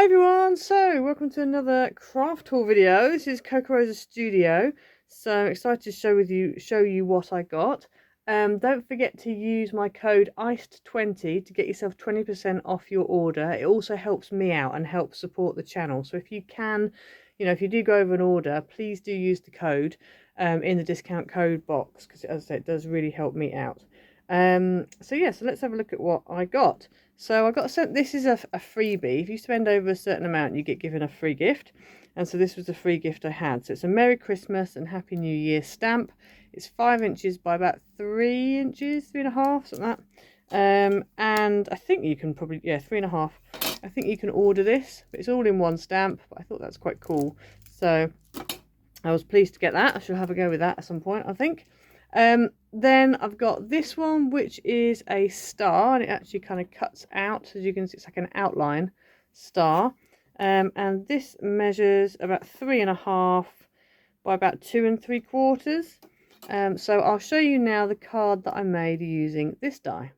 Hi everyone, so welcome to another craft haul video. This is Kokorosa Studio, so I'm excited to show you what I got. Don't forget to use my code ICED20 to get yourself 20% off your order. It also helps me out and helps support the channel. So if you can, if you do go over an order, please do use the code in the discount code box, because as I say, it does really help me out. So let's have a look at what I got. So I got sent, this is a freebie. If you spend over a certain amount, you get given a free gift. And so this was the free gift I had. So it's a Merry Christmas and Happy New Year stamp. It's 5 inches by about 3 inches, 3.5, something like that. And I think you can probably, 3.5. I think you can order this, but it's all in one stamp. But I thought that's quite cool. So I was pleased to get that. I shall have a go with that at some point, I think. Then I've got this one, which is a star, and it actually kind of cuts out, as you can see. It's like an outline star, and this measures about 3.5 by about 2 3/4. So I'll show you now the card that I made using this die.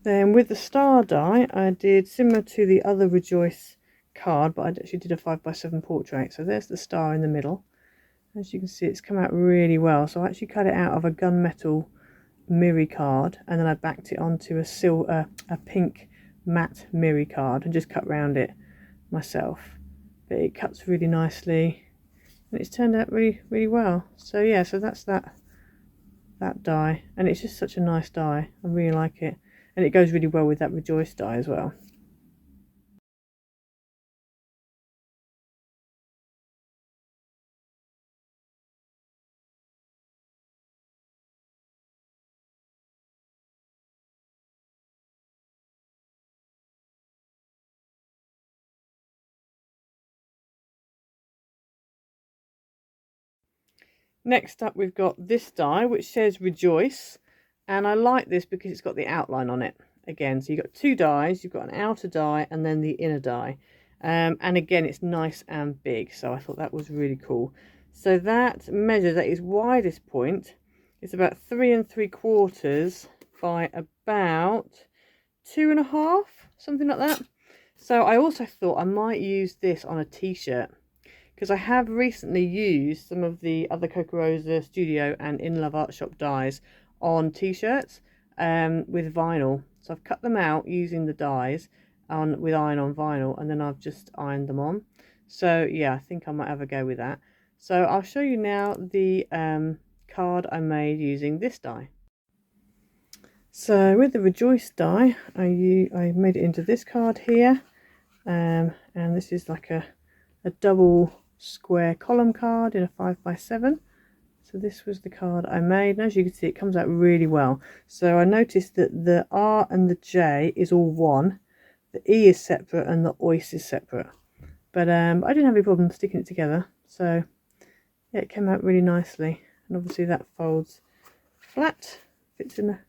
Then with the star die, I did similar to the other Rejoice card, but I actually did a 5x7 portrait. So there's the star in the middle. As you can see, it's come out really well. So I actually cut it out of a gunmetal mirror card, and then I backed it onto a pink matte mirror card and just cut around it myself. But it cuts really nicely, and it's turned out really well. So yeah, so that's that die, and it's just such a nice die. I really like it, and it goes really well with that Rejoice die as well. Next up, we've got this die, which says Rejoice, and I like this because it's got the outline on it again. So you've got two dies, you've got an outer die and then the inner die, and again it's nice and big, so I thought that was really cool. So that measures at its widest point, it's about 3 3/4 by about 2.5, something like that. So I also thought I might use this on a t-shirt, because I have recently used some of the other Kokorosa Studio and In Love Art Shop dies on t-shirts with vinyl. So I've cut them out using the dies with iron on vinyl, and then I've just ironed them on. So yeah, I think I might have a go with that. So I'll show you now the card I made using this die. So with the Rejoice die, I made it into this card here, and this is like a double square column card in a 5x7. So this was the card I made, and as you can see, it comes out really well. So I noticed that the R and the J is all one, the E is separate, and the OIS is separate. But I didn't have any problem sticking it together, so yeah, it came out really nicely. And obviously that folds flat, fits in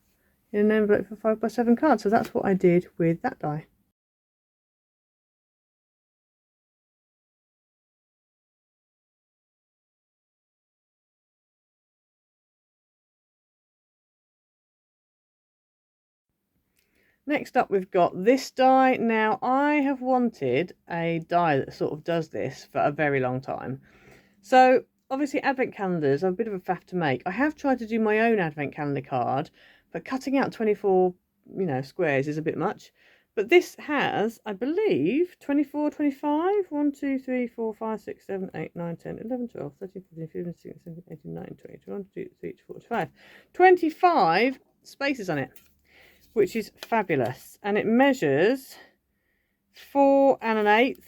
an envelope for 5x7 cards. So that's what I did with that die. Next up, we've got this die. Now, I have wanted a die that sort of does this for a very long time. So, obviously, advent calendars are a bit of a faff to make. I have tried to do my own advent calendar card, but cutting out 24, squares is a bit much. But this has, I believe, 24, 25, 1, 2, 3, 4, 5, 6, 7, 8, 9, 10, 11, 12, 13, 14, 15, 16, 17, 18, 19, 20, 21, 22, 23, 24, 25. 25 spaces on it, which is fabulous, and it measures 4 1/8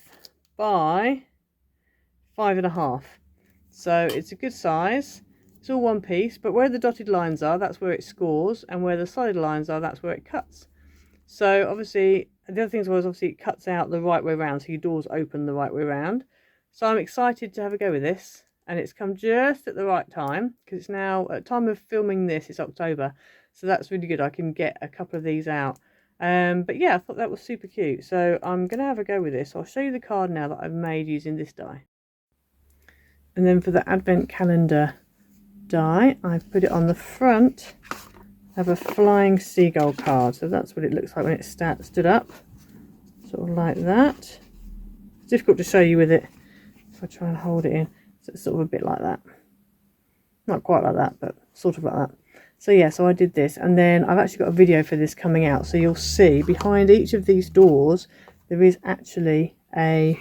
by 5.5. So it's a good size. It's all one piece, but where the dotted lines are, that's where it scores, and where the solid lines are, that's where it cuts. So obviously, the other thing was obviously it cuts out the right way around, so your doors open the right way around. So I'm excited to have a go with this, and it's come just at the right time, because it's now, at time of filming this, it's October. So that's really good. I can get a couple of these out. But yeah, I thought that was super cute. So I'm going to have a go with this. I'll show you the card now that I've made using this die. And then for the advent calendar die, I've put it on the front of a flying seagull card. So that's what it looks like when it stood up. Sort of like that. difficult to show you with it if I try and hold it in. So it's sort of a bit like that. Not quite like that, but sort of like that. So yeah, so I did this, and then I've actually got a video for this coming out. So you'll see behind each of these doors, there is actually a,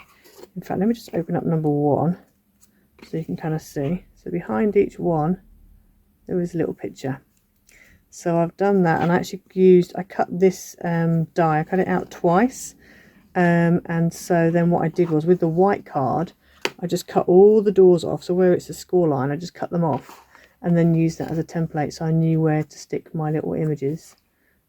in fact, let me just open up number 1 so you can kind of see. So behind each one, there is a little picture. So I've done that, and I actually I cut this die, I cut it out twice. And so then what I did was, with the white card, I just cut all the doors off. So where it's a score line, I just cut them off and then used that as a template, so I knew where to stick my little images,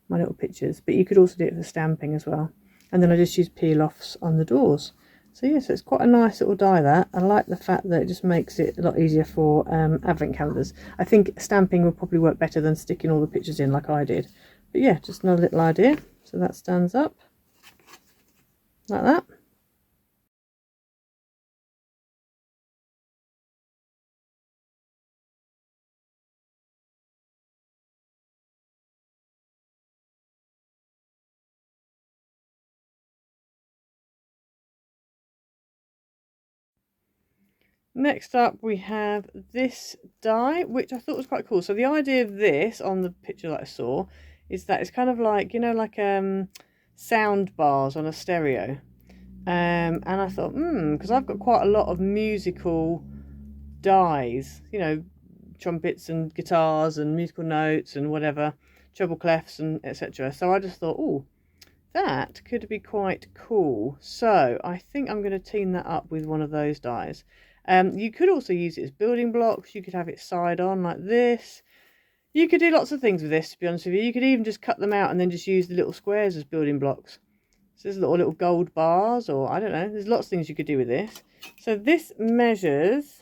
my little pictures. But you could also do it for stamping as well. And then I just used peel-offs on the doors. So yeah, so it's quite a nice little die, that. I like the fact that it just makes it a lot easier for advent calendars. I think stamping will probably work better than sticking all the pictures in like I did. But yeah, just another little idea. So that stands up like that. Next up we have this die, which I thought was quite cool. So the idea of this, on the picture that I saw, is that it's kind of like, you know, like sound bars on a stereo. And I thought, because I've got quite a lot of musical dies, you know, trumpets and guitars and musical notes and whatever, treble clefs and etc. So I just thought, oh, that could be quite cool. So I think I'm going to team that up with one of those dies. You could also use it as building blocks. You could have it side on like this. You could do lots of things with this, to be honest with you. You could even just cut them out and then just use the little squares as building blocks. So there's little gold bars, or I don't know. There's lots of things you could do with this. So this measures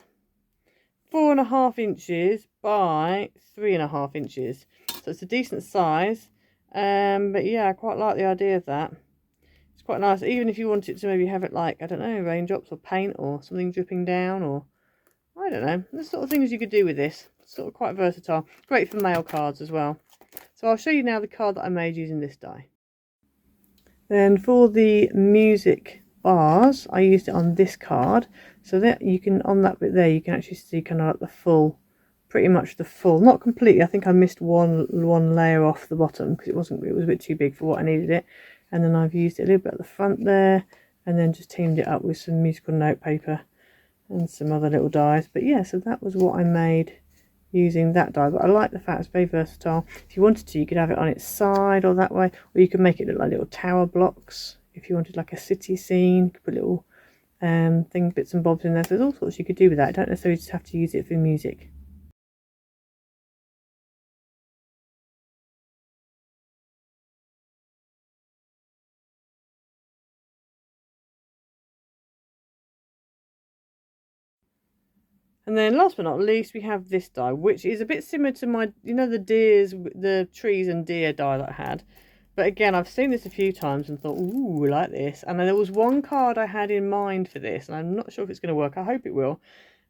4.5 inches by 3.5 inches. So it's a decent size. But yeah, I quite like the idea of that. It's quite nice, even if you wanted to maybe have it like, I don't know, raindrops or paint or something dripping down, or I don't know. There's sort of things you could do with this. It's sort of quite versatile. Great for mail cards as well. So I'll show you now the card that I made using this die. Then for the music bars, I used it on this card. So that you can, on that bit there, you can actually see kind of like the full, pretty much the full, not completely. I think I missed one layer off the bottom because it was a bit too big for what I needed it. And then I've used it a little bit at the front there, and then just teamed it up with some musical note paper and some other little dies. But yeah, so that was what I made using that die. But I like the fact it's very versatile. If you wanted to, you could have it on its side or that way, or you could make it look like little tower blocks. If you wanted like a city scene, you could put little bits and bobs in there. So there's all sorts you could do with that. You don't necessarily just have to use it for music. And then last but not least, we have this die, which is a bit similar to my, you know, the trees and deer die that I had. But again, I've seen this a few times and thought, ooh, I like this. And then there was one card I had in mind for this, and I'm not sure if it's going to work. I hope it will.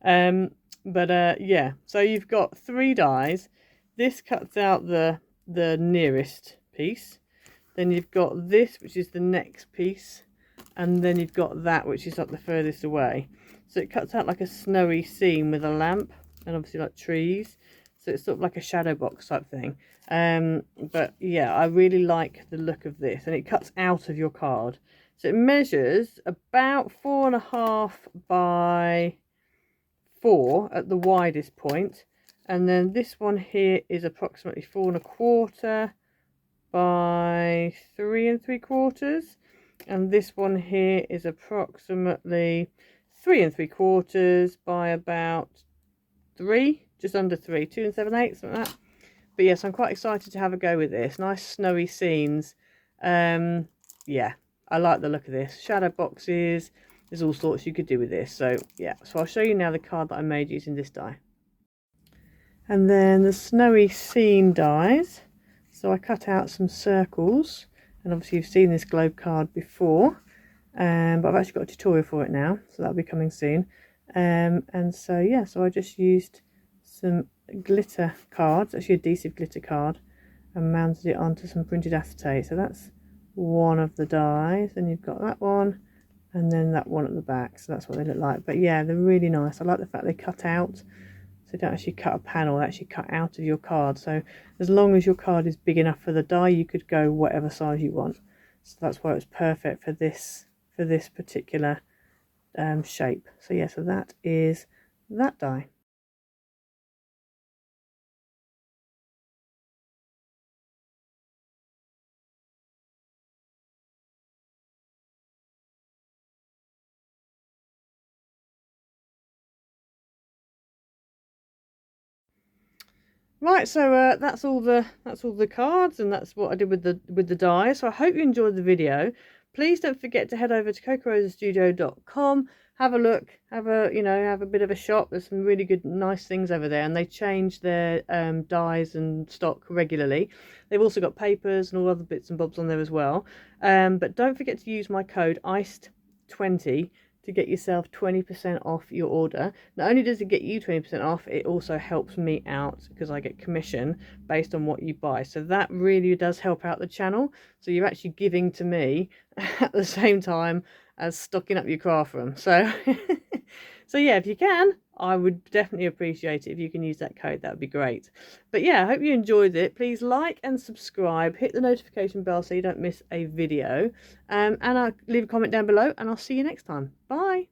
Yeah, so you've got 3 dies. This cuts out the nearest piece. Then you've got this, which is the next piece. And then you've got that, which is like the furthest away. So it cuts out like a snowy scene with a lamp and obviously like trees. So it's sort of like a shadow box type thing. But yeah, I really like the look of this, and it cuts out of your card. So it measures about 4.5 by 4 at the widest point. And then this one here is approximately 4.25 by 3 3/4. And this one here is approximately 3 3/4 by about 3, just under 3, 2 7/8, something like that. But yes, I'm quite excited to have a go with this. Nice snowy scenes. Yeah, I like the look of this. Shadow boxes, there's all sorts you could do with this. So yeah, so I'll show you now the card that I made using this die. And then the snowy scene dies. So I cut out some circles, and obviously you've seen this globe card before. But I've actually got a tutorial for it now, so that'll be coming soon. And so yeah, so I just used some glitter cards, actually adhesive glitter card, and mounted it onto some printed acetate. So that's one of the dies, and you've got that one, and then that one at the back. So that's what they look like. But yeah, they're really nice. I like the fact they cut out. So you don't actually cut a panel, they actually cut out of your card. So as long as your card is big enough for the die, you could go whatever size you want. So that's why it was perfect for this particular shape. So yeah, so that is that die. Right, so that's all the cards, and that's what I did with the die. So I hope you enjoyed the video. Please don't forget to head over to kokorosastudio.com. Have a look, have a bit of a shop. There's some really good, nice things over there, and they change their dies and stock regularly. They've also got papers and all other bits and bobs on there as well. But don't forget to use my code ICED20 to get yourself 20% off your order. Not only does it get you 20% off, it also helps me out because I get commission based on what you buy. So that really does help out the channel. So you're actually giving to me at the same time as stocking up your craft room. So, so yeah, if you can, I would definitely appreciate it if you can use that code. That would be great. But yeah, I hope you enjoyed it. Please like and subscribe. Hit the notification bell so you don't miss a video. And I'll leave a comment down below, and I'll see you next time. Bye.